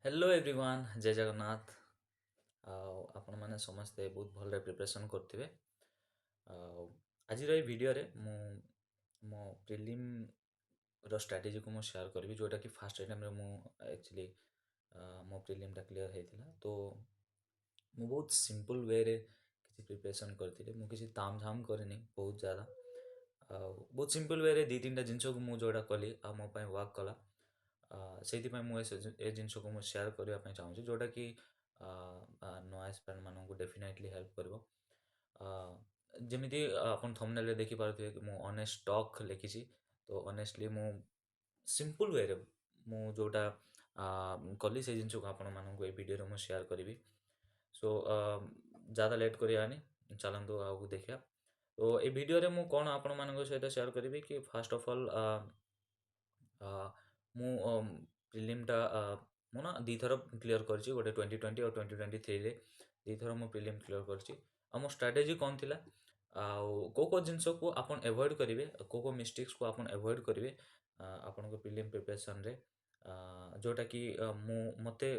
Hello everyone जय जगन्नाथ। आपण मैंने समस्ते बहुत भल प्रिपरेशन करथिबे। आज वीडियो रे मो प्रिलिम रो स्ट्रेटजी को मु शेयर करबी जोटा कि फर्स्ट एटेम्प्ट रे मु एक्चुअली मो प्रिलिम टा क्लियर हेतिला। तो मु बहुत सिंपल वे रे किसी प्रिपरेशन करथिले। मु किसी ताम झाम करनी बहुत ज़्यादा। बहुत सिंपल वे रे दी तीन टा जिंस को मु जोड़ा कली आ मो पय वर्क कला। से जिनस को मुझे सेयार करने चाहूँगी जोटा कि नुआ एस्पिरेंट मानक डेफिनेटली हेल्प कर। जमीती अपन थंबनेल देखि पारुथिबे कि मु ऑनेस्ट टॉक लिखी। तो ऑनेस्टली मु सिंपल वे रे मु जोटा कली से जिनस को आपण मानक ए वीडियो रे मु शेयर करी। सो ज़्यादा लेट करियानी चलतु आगु देखा। तो ये वीडियो रे मु कौन आपण मानक सहित शेयर करी कि फास्ट ऑफ ऑल ମୁଁ ପ୍ରିଲିମ୍ଟା ମୁଁ ନା ଦୁଇଥର କ୍ଲିୟର କରିଛି। ଗୋଟେ 2020 ଆଉ 2023ରେ ଦୁଇଥର ମୁଁ ପ୍ରିଲିମ୍ କ୍ଲିୟର କରିଛି। ଆଉ ମୋ ଷ୍ଟ୍ରାଟେଜି କ'ଣ ଥିଲା, ଆଉ କେଉଁ ଜିନିଷକୁ ଆପଣ ଏଭଏଡ଼ କରିବେ, କେଉଁ ମିଷ୍ଟେକ୍ସକୁ ଆପଣ ଏଭଏଡ଼ କରିବେ ଆପଣଙ୍କ ପ୍ରିଲିମ୍ ପ୍ରିପାରେସନ୍ରେ, ଯେଉଁଟାକି ମୋତେ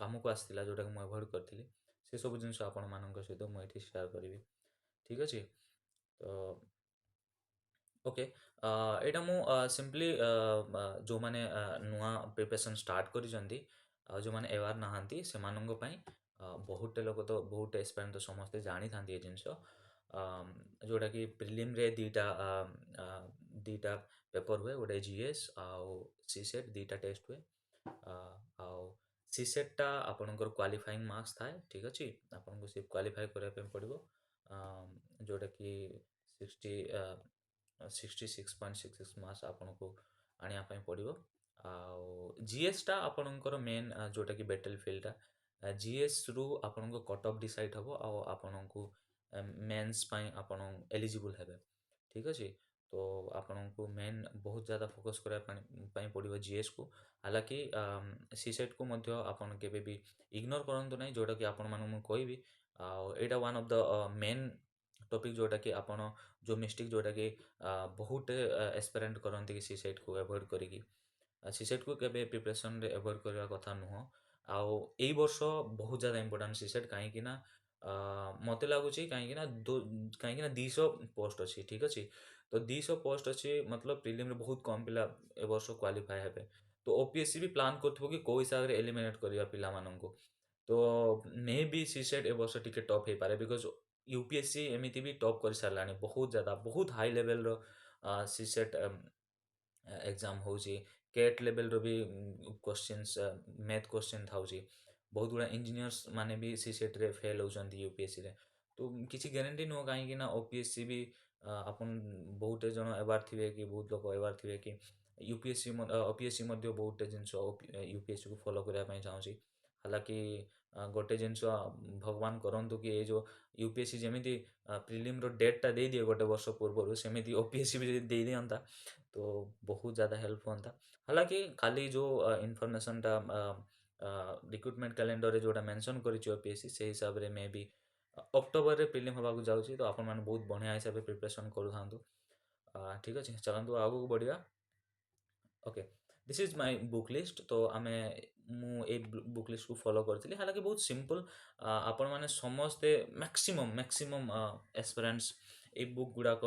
କାମକୁ ଆସିଥିଲା, ଯେଉଁଟାକି ମୁଁ ଏଭଏଡ଼ କରିଥିଲି, ସେସବୁ ଜିନିଷ ଆପଣମାନଙ୍କ ସହିତ ମୁଁ ଏଠି ସେୟାର କରିବି। ଠିକ୍ ଅଛି। ତ ओके एटा मु सिंपली जो माने नुआ प्रिपरेशन स्टार्ट करिसेंती जो माने एवार नहांती से मानंग पई बहुत लोग तो बहुत एस्पिरेंट तो समस्ते जानी थांती ए जिंस जोटा कि प्रिलिम रे दीटा पेपर हुए गोटे जीएस आउ सीसेट दीटा टेस्ट हुए। आउ सीसेट टा आपनकर क्वालिफाइंग मार्क्स थाए। ठीक अच्छे आपको सिर्फ क्वालिफाई करने पड़ो जोटा कि 66.66 मार्क्स आपन को आनिया पड़ो। जीएस टा आपनकर मेन जोटा कि बैटल फील्डटा जीएस रु आपन को कट ऑफ डिसाइड हम आपन को मेंस पाई आपन एलिजिबल हेबे। ठीक अच्छे। तो आपन को मेन बहुत ज़्यादा फोकस करने पड़ो जीएस को। हालांकि सीसेट को मध्य आपन केबे भी इग्नोर करंतु नहीं, जोटा कि आपण मानू कहबी एटा one of the main topic जोटा कि आपण जो मिस्टेक जोटा कि बहुत एस्पिरेंट करते कि सीसेट को एवॉइड करी सीसेट को केबे प्रिपरेशन रे एवॉइड करवा कथा नुह। आउ एई वर्ष बहुत ज़्यादा इंपोर्टेंट सीसेट कहीं ना मत लगुच कहीं 200 पोस्ट अच्छी। ठीक अच्छे। तो 200 पोस्ट अच्छी मतलब प्रिलिम रे बहुत कम पिला ए वर्ष क्वालिफाई हेबे। तो ओपीएससी भी प्लान करथबो कि कोई हिसाब रे एलिमिनेट करबा पिला मानन को। तो मे बी सीसेट ए वर्ष टिके टफ हो पारे बिकॉज यूपीएससी एमती भी टप कर सारा बहुत ज़्यादा बहुत हाई लेवल रो सीसेट एग्जाम हो केट लेवल रो भी क्वेश्चंस मैथ क्वेश्चन था बहुत गुड़ा इंजीनियर्स माने भी सीसेट रे फेल होती यूपीएससी रे। तो किसी गारंटी नुह कहीं ओपीएससी भी अपन बहुत जन एवार थे कि बहुत लोग एवार थे कि यूपीएससी ओपीएससी बहुत जिनस यूपीएससी को फॉलो करने चाहूँगी। हालांकि गोटे जिनस भगवान करंतु कि ये जो यूपीएससी जमी प्रिलिम रो डेटा दे दिए गोटे वर्ष पूर्व सेमती ओपीएससी भी दे दिंता तो बहुत ज़्यादा हेल्प होता। हालांकि खाली जो इनफॉरमेशन टा रिक्रुटमेंट कैलेंडर रे जोटा मेंशन करिछि ओपीएससी से हिसाब रे मे बी अक्टोबर रे प्रिलिम होबाकू जाउछि। तो आपण माने बहुत बढ़िया हिसाब रे प्रिपरेशन करू थांतु। ठीक अच्छे चलतु आगू बढ़िया। Okay this is my book list. तो आमे मु ए बुक लिस्ट को फॉलो करथिली। हालांकि बहुत सिंपल आपण माने समस्ते मैक्सिमम मैक्सिमम एस्पिरेंट्स ए बुक गुड़ाक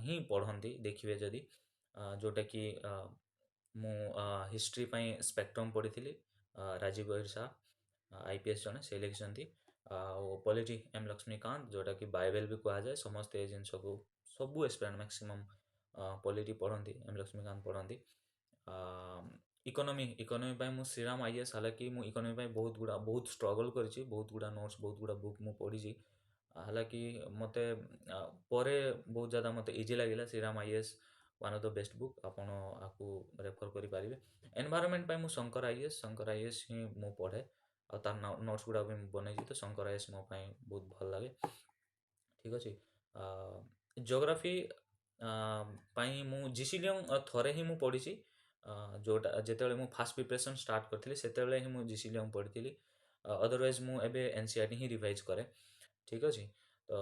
ही पढ़ती देखिए जदि जोटा कि मु हिस्ट्री पाई स्पेक्ट्रम पढ़ी थी। राजीव गोयल शाह आईपीएस जने से लिखिं। पॉलिटी एम लक्ष्मीकांत जोटा कि बाइबल भी कह जाए समस्ते जिनस को सबू एस्पिरेंट मैक्सिमम पॉलिटी पढ़ती एम लक्ष्मीकांत पढ़ती। इकोनॉमी इकोनॉमी पाई मु श्रीराम आईएएस। हालांकि मु इकोनॉमी बहुत गुड़ा बहुत स्ट्रगल करी बहुत गुड़ा नोट्स बहुत गुड़ा बुक मु पढ़ी। हालांकि मते परे बहुत ज़्यादा मते इजी लगिला Sriram IAS one of the best book आपण आपको रेफर करि पारिबे। एनवायरनमेंट पाई मु शंकर आईएएस ही मु पढ़े और तार नोट्स गुड़ा भी बनै तो शंकर आईएएस मो पाई बहुत भल लगे। ठीक अच्छे। जियोग्राफी पाई मु जीसीलियम थरे ही मु पढ़ी जोटा जिते मु फास्ट प्रिपरेशन स्टार्ट करी से ही मु जीसीलियम पढ़ी। अदरवाइज मु एबे एनसीईआरटी ही रिवाइज करे। ठीक अच्छे। तो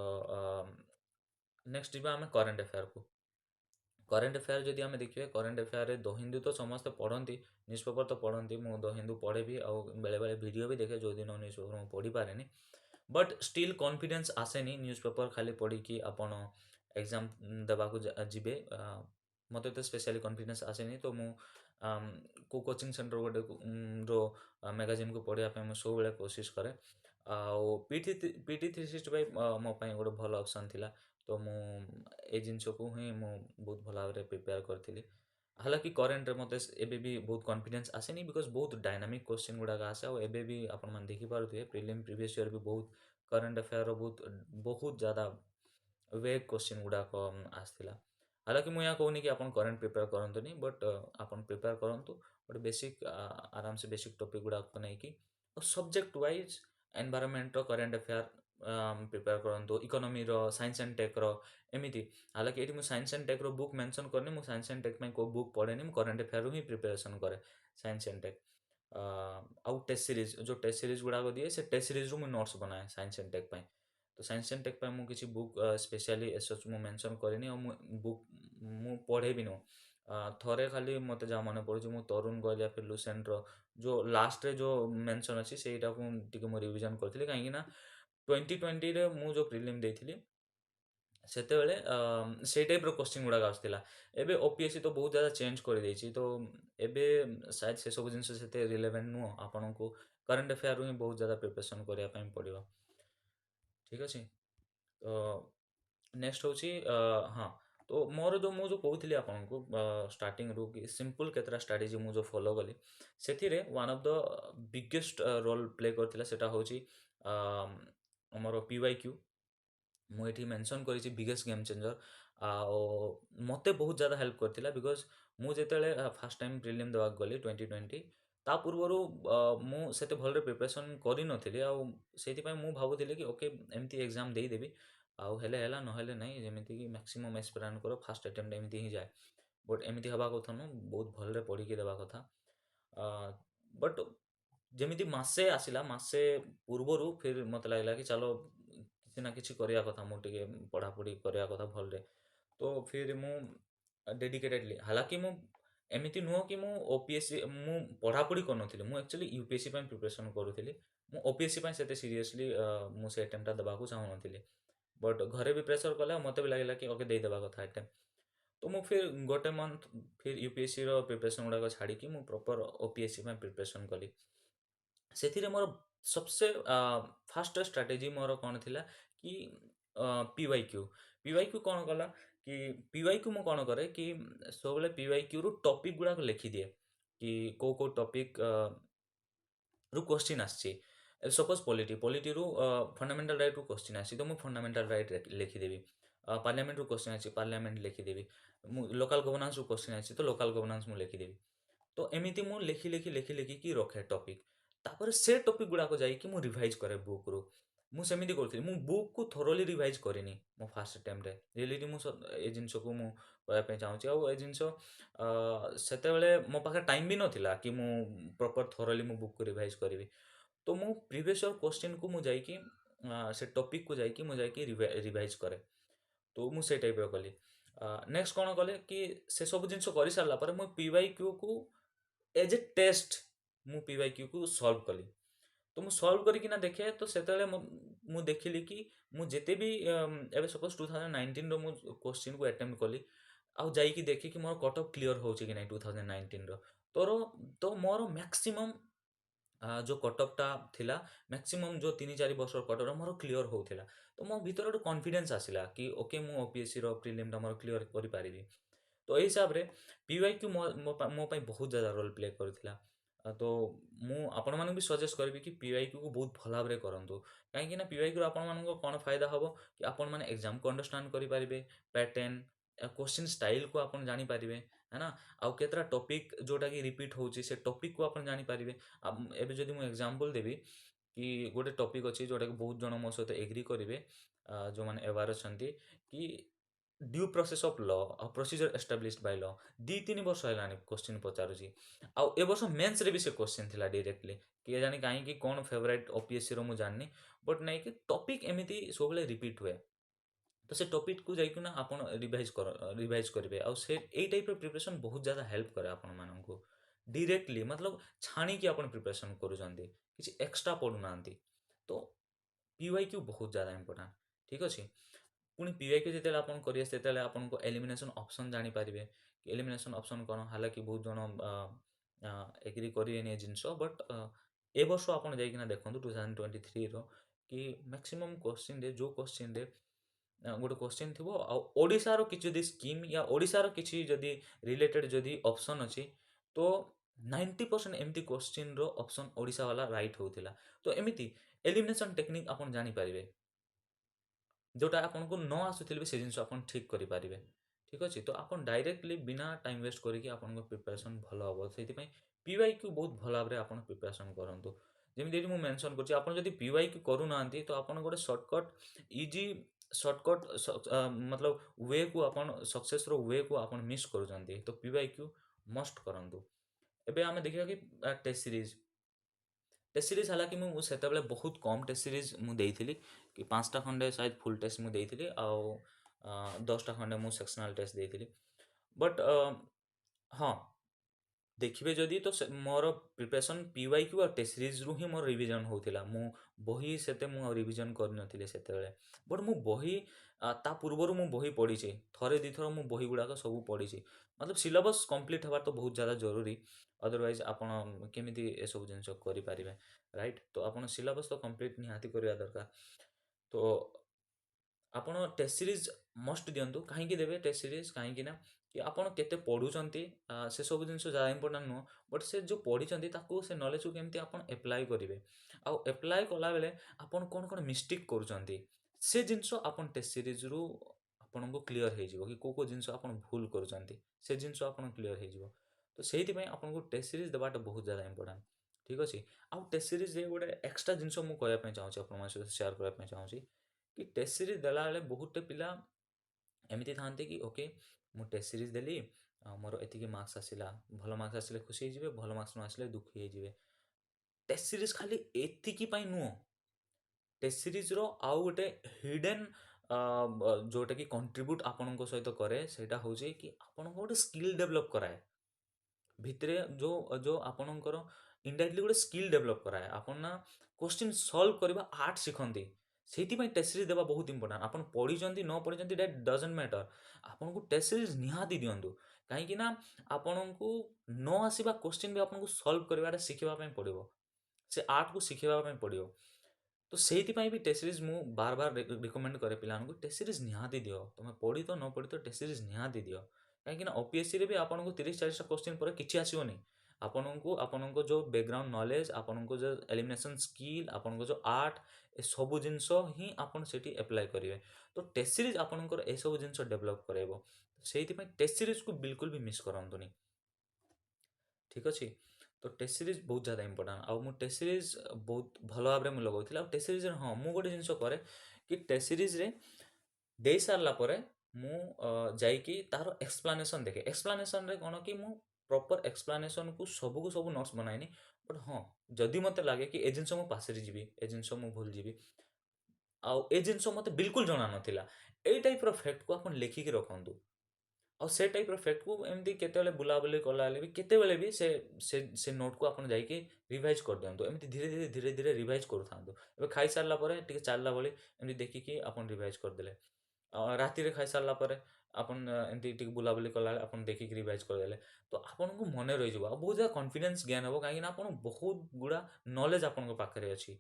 नेक्स्ट जी आम करेन्ट अफेयर को। करेन्ट अफेयर जदि आम देखिए करेन्ट अफेयर द हिंदू तो समस्ते पढ़ती न्यूज़ पेपर तो पढ़ती मुझे द हिंदू पढ़े भी आउ बेले बेले वीडियो भी देखे जो दिन न्यूज़ पेपर मुझे पढ़ी पारे बट स्टिल कॉन्फिडेंस आसेनी न्यूज़ पेपर खाली पढ़ी कि आपण एग्जाम देवाक जीवे मत तो स्पेशली कॉन्फिडेंस आसेनी तो मु को कोचिंग सेंटर गोटे रो मैगजीन को पढ़ाई सब बेले कोशिश करे पीटी 365 मो पाई गोटे भल ऑप्शन थिला तो मु ए जिनस को ही मु बहुत भल भाव प्रिपेयर करी हालांकि करेन्ट मत एबे भी बहुत कॉन्फिडेंस आसेनी बिकॉज बहुत डायनामिक क्वेश्चन गुड़ाक आसे और एबे भी आपण मैंने देखिपे प्रिलिम प्रीवियस ईयर भी बहुत करेन्ट अफेयर बहुत बहुत ज़्यादा वेग क्वेश्चन गुड़ाक आसला हालांकि मुझे कहूनी कि आप करेन्ट प्रिपेयर करतुनि बट आप प्रिपेयर करूँ गोटे बेसिक आराम से बेसिक टॉपिक गुड़ाक नहीं कि subject wise environment current affair prepare करूँ इकोनॉमी साइंस एंड टेक एमती हालांकि ये science and tech book mention करनी मुझे साइंस एंड टेक में को बुक पढ़ेनी मुझे करेन्ट अफेयर ही प्रिपेरेसन करे साइंस एंड टेक आउ टेस्ट सीरीज जो टेस्ट सीरीज गुड़ाक दिए से टेस्ट सीरीज रू नोट्स बनाए साइंस एंड टेक तो साइंस एंड टेक मुझे किसी बुक स्पेशली एसएच मुझे मेंशन करनी और बुक मु पढ़े भी नु थोड़े खाली मत जहाँ मन पड़े मुझे तरुण गोयल या फिर लुसेंट जो लास्ट रे जो मेंशन अच्छी से रिविजन करी कहीं 2020 रे मु जो प्रिलिम देती सेतेबेले से टाइप क्वेश्चन गुड़ाक आसला एबे ओपीएससी तो बहुत ज़्यादा चेंज कर देछि तो एबे शायद से सब जिनस से रिलेवेंट नुह आपन को करेन्ट अफेयर ही बहुत ज़्यादा प्रिपरेशन करने पड़ो ठीक अच्छे तो नेक्स्ट हूँ हाँ तो मोर जो मुझे कहूली आपको स्टार्टिंग रू कि सिंपल केतरा स्ट्राटेजी मुझे फॉलो कली से one of the biggest role play करता सेटा हूँ आमर पीवाईक्यू मुझे मेंशन करी बिगेस्ट गेम चेंजर मत बहुत ज़्यादा हेल्प करता बिकज मुझे फास्ट टाइम प्रिलिम देवाक गली 2020 ता पूर्वर मुझे भल प्रिपरेसन करी नी आउ भावुली कि ओके एमती एग्जाम देदेवी आउ हेले हेला नहेले नहीं जमीती कि मैक्सिमम एस्पिरेंट करो फास्ट अटेम्प्ट एमती ही जाए बट एमती हवा कथा नु बहुत भल पढ़ी देवा कथा बट जमीती मसे आसला मसे पूर्वर फिर मत लगला कि चलो किसी ना किसी करवा कथा मुझे पढ़ापढ़ी करवा कथा भल तो फिर मु डेडिकेटेडली हालांकि मु एमती नुह कि मु ओपीएससी मु पढ़ापढ़ी कर नी एक्चुअली यूपीएससी प्रिपरेसन करूली मु ओपीएससी से सीरीयसली मुझे अटेम्प्टा देवाक चाहूनी बट घरे भी प्रेसर कला मत भी लगला कि ओके देदेवा कथा अटेम्प्ट तो मु फिर गोटे मंथ फिर यूपीएससी प्रिपरेसन गुड़ाक छाड़ी मु प्रॉपर ओपीएससी प्रिपरेसन कली से मोर सबसे फास्ट स्ट्राटेजी मोर कौन थी कि पीवाईक्यू कौन कला कि पीवाईक्यू मु कौन करे कि सब पीवाईक्यू रु टॉपिक गुड़ाक लिखिदिए कि को टॉपिक रु क्वेश्चन आसी सपोज पॉलिटी रु फंडामेंटल राइट रु क्वेश्चन आसी तो मुझे फंडामेंटल राइट लिखिदेवी पार्लियामेंट रु क्वेश्चन आसी पार्लियामेंट लिखिदेवी लोकल गवर्नेंस रु क्वेश्चन आसी तो लोकल गवर्नेंस मुझे लिखिदेवी तो एमती मु लिखी लिखी लिखी लिखी कि रखे टॉपिक तापर से टॉपिक गुड़ाक जाकि मु रिवाइज करे बुक रु मुझे करी मु बुक को थोरोली रिवाइज करनी मो फास्ट अटेम्प्ट रियली मुझे जिनस को मुझे चाहूँगी आउ जिनस से मो पाखे टाइम भी नाला कि मु प्रॉपर थोरोली मु बुक को रिवाइज करी तो मु प्रीवियस ईयर क्वेश्चन को मुझे से टॉपिक को जाकि मुझे रिवाइज करे तो मुझे टाइप कली नेक्स्ट कौन कले कि से सब जिन कर सारापर मुझे पीवाईक्यू को एज ए टेस्ट मु पीवाईक्यू को सॉल्व कली तो मु सॉल्व करके देखे तो से मु देखिली कि मुझे भी एवं सपोज 2019 रो मु क्वेश्चन को अटेम्प्ट कली आउ जाइकी देखी कि मोर कट ऑफ क्लीयर हो कि नहीं 2019 रो तोर तो मोर मैक्सिमम जो कटअपटा थिला मैक्सिमम जो 3-4 वर्ष कटअप मोर क्लीयर होता तो मो भीतर गोटे कॉन्फिडेंस आसला कि ओके मु ओपीएससी प्रिलिमटा मोर क्लीयर करि तो यही हिसाब से पीवाईक्यू मो बहुत ज़्यादा रोल प्ले करथिला तो मु आपण मानक भी सजेस्ट करी कि पीवाईक्यू को बहुत भल भाव करूँ कहीं पीवाईक्यू आपण मानक कौन फायदा हम कि आपण मैंने एग्जाम को अंडरस्टांड करेंगे पैटर्न क्वेश्चन स्टाइल को आप जानीपारे है ना आउ केतरा टॉपिक जोटा कि रिपीट होची से टॉपिक को आप जानीपारे एबे जदि मु एग्जांपल देबी कि गोटे टॉपिक अच्छी जोटा कि बहुत जन मो सहित एग्री करेंगे जो मैंने एवार अच्छा कि ड्यू प्रोसेस ऑफ लॉ और प्रोसीजर एस्टाब्लिश्ड बाय लॉ 2-3 वर्ष है क्वेश्चन पचारुची आउ ए वर्ष मेंस रे भी से क्वेश्चन थिला डायरेक्टली किए जानी कहीं कौन फेवरेट ओपीएससी रो मु जाननी बट नहीं कि टॉपिक एमती सब रिपीट हुए तो से टॉपिक को जाइकिना आपण रिवाइज करेंगे आउ से यही टाइप प्रिपरेशन बहुत ज़्यादा हेल्प करे आपण मानू डायरेक्टली मतलब छाणी की आपण प्रिपरेशन करूँगी किसी एक्स्ट्रा पढ़ुना तो पीवाईक्यू बहुत ज़्यादा इंपोर्टेंट ठीक अच्छे पुणी पीवाईक्यू जो आप करेंगे से आपको एलिमिनेशन ऑप्शन जानीपारे कि एलिमिनेशन ऑप्शन कौन हालांकि बहुत जन एग्री करें जिनस बट ए वर्ष आप देखो 2023 कि मैक्सिमम क्वेश्चन जो क्वेश्चन गोटे क्वेश्चन थी आशार कि स्कीम या ओडार किसी जदि रिलेटेड जदि ऑप्शन अच्छी तो 90% एमती क्वेश्चन रो ऑप्शन ओडिशा वाला राइट होता तो एमती एलिमिनेशन टेक्निक आप जानीपारे जोटा आपको न आसूले भी से जिन आप ठीक करेंगे ठीक अच्छे तो आप डायरेक्टली बिना टाइम वेस्ट करके आपन प्रिपरेशन भल हम से पीवाईक्यू बहुत भल भाव में आप प्रिपरेशन करूँ जमी मुझे मेनसन कर पीवाईक्यू करूना तो आप गोटे सर्टकट इजी सर्टकट मतलब वे को आप सक्सेस वे को आप मिस कर तो पीवाईक्यू मस्ट करूँ एबे आम देखा कि टेस्ट सीरीज टेस्ट सीरीज हालांकि मुझे बहुत कम टेस्ट सीरीज मुझे कि 5टा खंडे शायद फुल टेस्ट मुझे आउ 10टा खंडे मुझे सेक्शनल टेस्ट देती बट हाँ देखिए जदि तो मोर प्रिपरेशन पीवाईक्यू और टेस्ट सीरीज रु ही मोर रिविजन होता मु बही से रिविजन कर से बट मु बही ता पूर्वर मु बही पढ़ी थरे दी थर मु बही गुड़ाक सब पढ़ी मतलब सिलेबस कंप्लीट हबार तो बहुत ज़्यादा जरूरी अदरवाइज आपड़ केमी एसबू जिन करें राइट तो आप सिलेबस तो कंप्लीट निहाती करवा दरकार तो ଆପଣ ଟେଷ୍ଟ ସିରିଜ୍ ମଷ୍ଟ ଦିଅନ୍ତୁ କାହିଁକି ଦେବେ ଟେଷ୍ଟ ସିରିଜ୍ କାହିଁକି ନା କି ଆପଣ କେତେ ପଢ଼ୁଛନ୍ତି ସେସବୁ ଜିନିଷ ଯାହା ଇମ୍ପୋର୍ଟାଣ୍ଟ ନୁହଁ ବଟ୍ ସେ ଯେଉଁ ପଢ଼ିଛନ୍ତି ତାକୁ ସେ ନଲେଜକୁ କେମିତି ଆପଣ ଆପ୍ଲାଏ କରିବେ ଆଉ ଆପ୍ଲାଏ କଲାବେଳେ ଆପଣ କ'ଣ କ'ଣ ମିଷ୍ଟେକ୍ କରୁଛନ୍ତି ସେ ଜିନିଷ ଆପଣ ଟେଷ୍ଟ ସିରିଜ୍ରୁ ଆପଣଙ୍କୁ କ୍ଲିଅର୍ ହେଇଯିବ କି କେଉଁ କେଉଁ ଜିନିଷ ଆପଣ ଭୁଲ କରୁଛନ୍ତି ସେ ଜିନିଷ ଆପଣ କ୍ଲିଅର୍ ହେଇଯିବ ତ ସେଇଥିପାଇଁ ଆପଣଙ୍କୁ ଟେଷ୍ଟ ସିରିଜ୍ ଦେବାଟା ବହୁତ ज़्यादा ଇମ୍ପୋର୍ଟାଣ୍ଟ ଠିକ୍ ଅଛି ଆଉ ଟେଷ୍ଟ ସିରିଜ୍ରେ ଗୋଟେ ଏକ୍ସଟ୍ରା ଜିନିଷ ମୁଁ କହିବା ପାଇଁ ଚାହୁଁଛି ଆପଣଙ୍କ ସହିତ ସେୟାର କରିବା ପାଇଁ ଚାହୁଁଛି कि टेस्ट सीरीज देला बेले बहुत पिला एमती था कि ओके मु टेस्ट सीरीज देली मोर एतिकी मार्क्स आसला भल मार्क्स आसले खुशी हो भल मार्क्स न आसले दुखी हो टेस्ट सीरीज खाली एतिकी नुह टेस्ट सीरीज रो आउ गोटे हिडन जोटा कि कंट्रीब्यूट आपण सहित कै से हूँ कि आपन गोटे स्किल डेभलप कराए भितरे जो जो आपणकर इनडायरेक्टली गोटे स्किल डेभलप कराए आपन ना क्वेश्चन सॉल्व करबा आर्ट शिखती से टेस्ट सीरीज देवा बहुत इंपोर्टेंट आप पढ़ी न पढ़ी दैट डजंट मैटर आपको टेस्ट सीरीज निहाती दिंतु कहीं आपण को न आसवा क्वेश्चन भी आपको सॉल्व करवाटा शिखापी पड़ो से आर्ट को शिखापी पड़ो तो से भी टेस्ट सीरीज मु बार बार रिकमेंड करे पिला टेस्ट सीरीज निहाती दियो तुम पढ़ी तो न पढ़ी तो टेस्ट सीरीज निहाती दियो कहीं ओपीएससी भी आपको 30-40 क्वेश्चन पर किसी आसोनी आपन को जो बैकग्राउंड नॉलेज आपन को जो एलिमिनेशन स्किल आपन को जो आर्ट ए सब जिनस ही आपन सेठी अप्लाई करेंगे तो टेस्ट सीरीज आपनकर ए सब जिनस डेभलप कराइबो से टेस्ट सीरीज को बिल्कुल भी मिस करंतुनी ठीक अच्छे तो टेस्ट सीरीज बहुत ज़्यादा इंपोर्टेंट आउ मु टेस्ट सीरीज बहुत भल भाव में लगौली आउ टेस्ट सीरीज हाँ मु गोटे जिनस करे कि टेस्ट सीरीज रे दे सारा पर मु जाइकी तार एक्सप्लानेसन देखे एक्सप्लानेसन रे कौन कि मु प्रॉपर एक्सप्लानेसन को सब नोट्स बनाइनी बट हाँ जदि मत लगे कि ए जिनस मु पासरी जीवी ए जिनस मु भूल जीवी आउ ए जिनस मत बिल्कुल जना नाला यही टाइप फैक्ट को आप लिखिकी रखु और से टाइप फैक्ट को एमती केते बुलाबुली कला भी केते भी से नोट को आप जाइए रिवाइज कर दिंतु एमती धीरे धीरे धीरे धीरे रिवाइज करूँ खाई सारा चलला भाई एमती देखिकी आप रिवाइज करदे राति खाई सारा आपन एमती बुलाबुली कला आप देखिक रिवाइज करदे तो आपन को मन रही बहुत ज़्यादा कॉन्फिडेंस गेन हम कहीं बहुत गुड़ा नॉलेज आपन पाखे अच्छी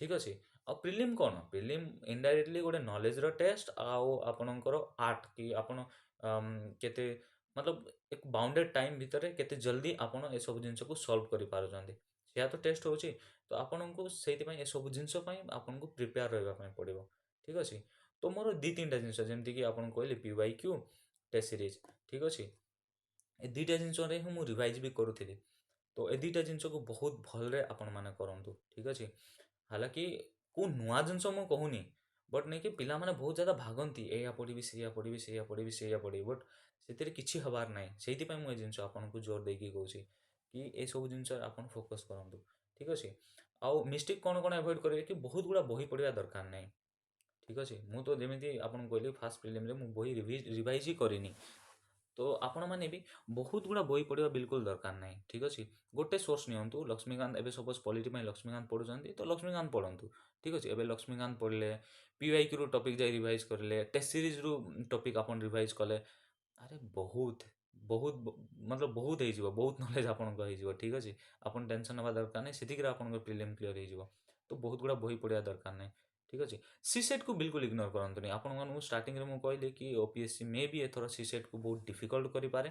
ठीक अच्छे आ प्रिलिम कौन प्रिलिम इनडायरेक्टली गोटे नॉलेज रो टेस्ट आउ आपणकर आर्ट कि आपण केते मतलब एक बाउंडेड टाइम भितर केते जल्दी आपण ए सब जिंस को सॉल्व करि पारुछंती सेया तो टेस्ट होची तो आपण को सेति पई ए सब जिंस पई आपण को प्रिपेयर रहबा पई पड़िबो ठीक अछि तो मोर दी तीनटा जिंस जेमति कि आपण कहले पीवाईक्यू टेस्ट सीरीज ठीक अछि ए दुईटा जिंस रे मु रिवाइज भी करूथिली तो ए दुईटा जिंस को बहुत भलरे आपण माने करंतु ठीक अछि हालांकि को नुआ जिनस मु कहूनी बट नहीं कि पिला माने बहुत ज़्यादा भागती एया पढ़ी से पढ़ी से पढ़ी से पढ़ी बट से किसी हबार ना से मुझे जिन आपको जोर देकी कौन कि ये सब जिन आप फोकस करूँ ठीक अच्छे आउ मिस्टेक कौन कौन एवॉइड करेंगे कि बहुत गुड़ा बही पढ़ा दरकार नहीं ଠିକ୍ ଅଛି। ମୁଁ ତ ଯେମିତି ଆପଣଙ୍କୁ କହିଲି ଫାଷ୍ଟ ପ୍ରିଲିମ୍ରେ ମୁଁ ବହି ରିଭାଇଜ୍ ହିଁ କରିନି। ତ ଆପଣମାନେ ବି ବହୁତ ଗୁଡ଼ା ବହି ପଢ଼ିବା ବିଲକୁଲ ଦରକାର ନାହିଁ। ଠିକ୍ ଅଛି। ଗୋଟେ ସୋର୍ସ ନିଅନ୍ତୁ। ଲକ୍ଷ୍ମୀକାନ୍ତ, ଏବେ ସପୋଜ ପଲିଟି ପାଇଁ ଲକ୍ଷ୍ମୀକାନ୍ତ ପଢ଼ୁଛନ୍ତି ତ ଲକ୍ଷ୍ମୀକାନ୍ତ ପଢ଼ନ୍ତୁ। ଠିକ୍ ଅଛି। ଏବେ ଲକ୍ଷ୍ମୀକାନ୍ତ ପଢ଼ିଲେ, ପିୱାଇକ୍ୟୁରୁ ଟପିକ୍ ଯାଇ ରିଭାଇଜ୍ କରିଲେ, ଟେଷ୍ଟ ସିରିଜ୍ରୁ ଟପିକ୍ ଆପଣ ରିଭାଇଜ୍ କଲେ, ଆରେ ବହୁତ ବହୁତ ମତଲବ ବହୁତ ହେଇଯିବ, ବହୁତ ନଲେଜ ଆପଣଙ୍କ ହେଇଯିବ। ଠିକ୍ ଅଛି। ଆପଣ ଟେନସନ୍ ନେବା ଦରକାର ନାହିଁ, ସେତିକିରେ ଆପଣଙ୍କ ପ୍ରିଲିମ୍ କ୍ଲିୟର ହେଇଯିବ। ତ ବହୁତ ଗୁଡ଼ା ବହି ପଢ଼ିବା ଦରକାର ନାହିଁ। ଠିକ୍ ଅଛି। ସି ସେଟ୍କୁ ବିଲକୁଲ ଇଗ୍ନୋର କରନ୍ତୁନି। ଆପଣମାନଙ୍କୁ ଷ୍ଟାର୍ଟିଂରେ ମୁଁ କହିଲି କି ଓପିଏସସି ମେ ବି ଏଥର ସି ସେଟ୍କୁ ବହୁତ ଡିଫିକଲ୍ଟ କରିପାରେ।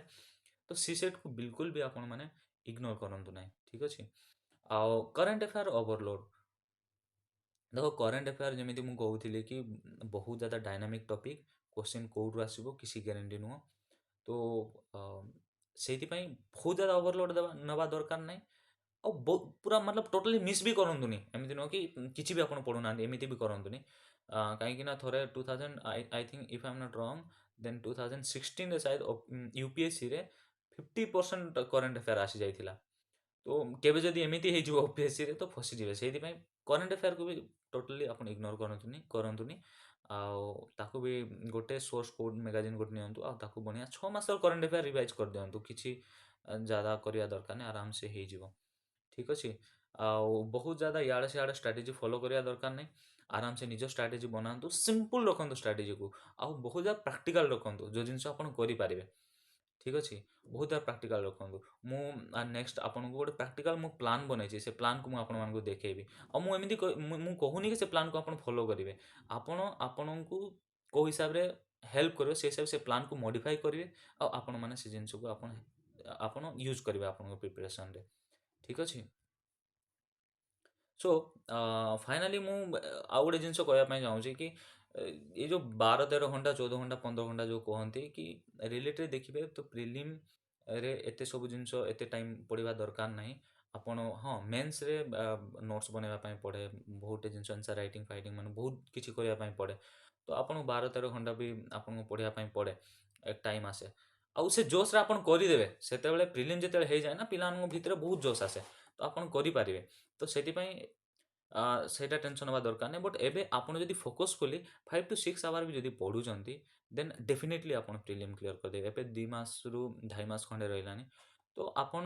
ତ ସି ସେଟ୍କୁ ବିଲକୁଲ ବି ଆପଣମାନେ ଇଗ୍ନୋର କରନ୍ତୁ ନାହିଁ। ଠିକ୍ ଅଛି। ଆଉ କରେଣ୍ଟ ଆଫେୟାର ଓଭରଲୋଡ, ଦେଖ କରେଣ୍ଟ ଆଫେୟାର ଯେମିତି ମୁଁ କହୁଥିଲି କି ବହୁତ ज़्यादा ଡାଇନାମିକ୍ ଟପିକ୍, କ୍ୱେଶ୍ଚିନ୍ କେଉଁଠୁ ଆସିବ କିଛି ଗ୍ୟାରେଣ୍ଟି ନୁହଁ। ତ ଅ, ସେଇଥିପାଇଁ ବହୁତ ज़्यादा ଓଭରଲୋଡ୍ ନେବା ଦରକାର ନାହିଁ। ଆଉ ପୁରା ମତଲବ ଟୋଟାଲି ମିସ୍ ବି କରନ୍ତୁନି। ଏମିତି ନୁହଁ କି କିଛି ବି ଆପଣ ପଢ଼ୁନାହାନ୍ତି, ଏମିତି ବି କରନ୍ତୁନି। କାହିଁକି ନା ଥରେ 2000 I think if I M not ରଙ୍ଗ ଦେନ୍ 2016ରେ ସାୟଦ ୟୁପିଏସସିରେ 50% କରେଣ୍ଟ ଆଫେୟାର ଆସିଯାଇଥିଲା। ତ କେବେ ଯଦି ଏମିତି ହେଇଯିବ ଓପିଏସସିରେ ତ ଫସିଯିବେ। ସେଇଥିପାଇଁ କରେଣ୍ଟ ଆଫେୟାରକୁ ବି ଟୋଟାଲି ଆପଣ ଇଗ୍ନୋର କରନ୍ତୁନି। ଆଉ ତାକୁ ବି ଗୋଟେ ସୋର୍ସ କୋଡ୍ ମ୍ୟାଗାଜିନ୍ ଗୋଟେ ନିଅନ୍ତୁ, ଆଉ ତାକୁ ବଢ଼ିଆ 6 ମାସର କରେଣ୍ଟ ଆଫେୟାର ରିଭାଇଜ୍ କରିଦିଅନ୍ତୁ। କିଛି ज़୍ୟାଦା କରିବା ଦରକାର ନାହିଁ, ଆରାମସେ ହେଇଯିବ। ଠିକ୍ ଅଛି। ଆଉ ବହୁତ ज़୍ୟାଦା ଇଆଡ଼େ ସିଆଡ଼େ ଷ୍ଟ୍ରାଟେଜି ଫଲୋ କରିବା ଦରକାର ନାହିଁ। ଆରାମସେ ନିଜ ଷ୍ଟ୍ରାଟେଜି ବନାନ୍ତୁ, ସିମ୍ପଲ୍ ରଖନ୍ତୁ ଷ୍ଟ୍ରାଟେଜିକୁ, ଆଉ ବହୁତ ज़୍ୟାଦା ପ୍ରାକ୍ଟିକାଲ୍ ରଖନ୍ତୁ, ଯେଉଁ ଜିନିଷ ଆପଣ କରିପାରିବେ। ଠିକ୍ ଅଛି। ବହୁତ ज़्यादा ପ୍ରାକ୍ଟିକାଲ୍ ରଖନ୍ତୁ। ମୁଁ ନେକ୍ସଟ ଆପଣଙ୍କୁ ଗୋଟେ ପ୍ରାକ୍ଟିକାଲ୍ ମୁଁ ପ୍ଲାନ୍ ବନେଇଛି, ସେ ପ୍ଲାନ୍କୁ ମୁଁ ଆପଣମାନଙ୍କୁ ଦେଖେଇବି। ଆଉ ମୁଁ ଏମିତି ମୁଁ କହୁନି କି ସେ ପ୍ଲାନ୍କୁ ଆପଣ ଫଲୋ କରିବେ। ଆପଣ ଆପଣଙ୍କୁ କେଉଁ ହିସାବରେ ହେଲ୍ପ କରିବ ସେ ହିସାବରେ ସେ ପ୍ଲାନ୍କୁ ମଡ଼ିଫାଇ କରିବେ। ଆଉ ଆପଣମାନେ ସେ ଜିନିଷକୁ ଆପଣ ଆପଣ ୟୁଜ୍ କରିବେ ଆପଣଙ୍କ ପ୍ରିପାରେସନରେ। ଠିକ୍ ଅଛି। ସୋ ଫାଇନାଲି ମୁଁ ଆଉ ଗୋଟେ ଜିନିଷ କହିବା ପାଇଁ ଚାହୁଁଛି କି ଏ ଯେଉଁ 12-13 ଘଣ୍ଟା 14 ଘଣ୍ଟା 15 ଘଣ୍ଟା ଯେଉଁ କହନ୍ତି କି ରିଲେଟେଡ଼ ଦେଖିବେ ତ ପ୍ରିଲିମ୍ରେ ଏତେ ସବୁ ଜିନିଷ ଏତେ ଟାଇମ୍ ପଢ଼ିବା ଦରକାର ନାହିଁ। ଆପଣ ହଁ ମେନ୍ସରେ ନୋଟ୍ସ ବନେଇବା ପାଇଁ ପଡ଼େ, ବହୁତ ଜିନିଷ ଆନ୍ସର୍ ରାଇଟିଂ ଫାଇଟିଂ ମାନେ ବହୁତ କିଛି କରିବା ପାଇଁ ପଡ଼େ। ତ ଆପଣଙ୍କୁ 12-13 ଘଣ୍ଟା ବି ଆପଣଙ୍କୁ ପଢ଼ିବା ପାଇଁ ପଡ଼େ, ଏକ ଟାଇମ୍ ଆସେ। ଆଉ ସେ ଜୋସ୍ରେ ଆପଣ କରିଦେବେ, ସେତେବେଳେ ପ୍ରିଲିମ୍ ଯେତେବେଳେ ହେଇଯାଏ ନା ପିଲାମାନଙ୍କ ଭିତରେ ବହୁତ ଜୋସ୍ ଆସେ, ତ ଆପଣ କରିପାରିବେ। ତ ସେଥିପାଇଁ ସେଇଟା ଟେନସନ୍ ହେବା ଦରକାର ନାହିଁ। ବଟ୍ ଏବେ ଆପଣ ଯଦି ଫୋକସ୍ଫୁଲି 5 to 6 ଆୱାର ବି ଯଦି ପଢ଼ୁଛନ୍ତି ଦେନ୍ ଡେଫିନେଟଲି ଆପଣ ପ୍ରିଲିମ୍ କ୍ଲିୟର କରିଦେବେ। ଏବେ 2 ମାସରୁ 2.5 ମାସ ଖଣ୍ଡେ ରହିଲାନି। ତ ଆପଣ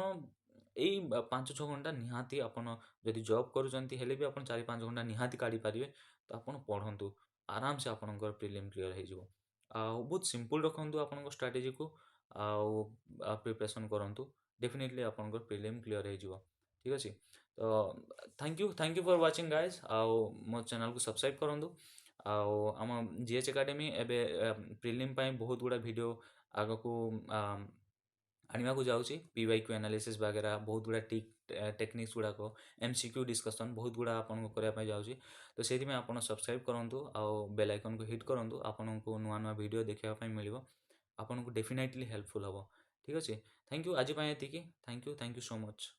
ଏଇ 5-6 ଘଣ୍ଟା ନିହାତି ଆପଣ ଯଦି ଜବ୍ କରୁଛନ୍ତି ହେଲେ ବି ଆପଣ 4-5 ଘଣ୍ଟା ନିହାତି କାଢ଼ିପାରିବେ। ତ ଆପଣ ପଢ଼ନ୍ତୁ, ଆରାମସେ ଆପଣଙ୍କର ପ୍ରିଲିମ୍ କ୍ଲିୟର ହେଇଯିବ। ଆଉ ବହୁତ ସିମ୍ପଲ୍ ରଖନ୍ତୁ ଆପଣଙ୍କ ଷ୍ଟ୍ରାଟେଜିକୁ, ଆଉ ପ୍ରିପାରେସନ୍ କରନ୍ତୁ, ଡେଫିନେଟଲି ଆପଣଙ୍କର ପ୍ରିଲିମ୍ କ୍ଲିୟର ହେଇଯିବ। ଠିକ୍ ଅଛି। ତ thank you for watching guys. ଆଉ ମୋ ଚ୍ୟାନେଲକୁ ସବସ୍କ୍ରାଇବ୍ କରନ୍ତୁ। ଆଉ ଆମ ଜିଏଚ୍ ଏକାଡେମୀ ଏବେ ପ୍ରିଲିମ୍ ପାଇଁ ବହୁତ ଗୁଡ଼ା ଭିଡ଼ିଓ ଆଗକୁ ଆଣିବାକୁ ଯାଉଛି। ପିୱାଇକ୍ୟୁ ଆନାଲିସିସ୍ ବାଗେରା ବହୁତ ଗୁଡ଼ା ଟେକ୍ନିକ୍ସ ଗୁଡ଼ାକ, ଏମସିକ୍ୟୁ ଡିସ୍କସନ୍ ବହୁତ ଗୁଡ଼ା ଆପଣଙ୍କୁ କରିବା ପାଇଁ ଯାଉଛି। ତ ସେଇଥିପାଇଁ ଆପଣ ସବସ୍କ୍ରାଇବ୍ କରନ୍ତୁ ଆଉ ବେଲ୍ ଆଇକନ୍କୁ ହିଟ୍ କରନ୍ତୁ। ଆପଣଙ୍କୁ ନୂଆ ନୂଆ ଭିଡ଼ିଓ ଦେଖିବା ପାଇଁ ମିଳିବ, ଆପଣଙ୍କୁ ଡେଫିନେଟଲି ହେଲ୍ପଫୁଲ୍ ହେବ। ଠିକ୍ ଅଛି। Thank you. ଆଜି ପାଇଁ ଏତିକି। Thank you so much.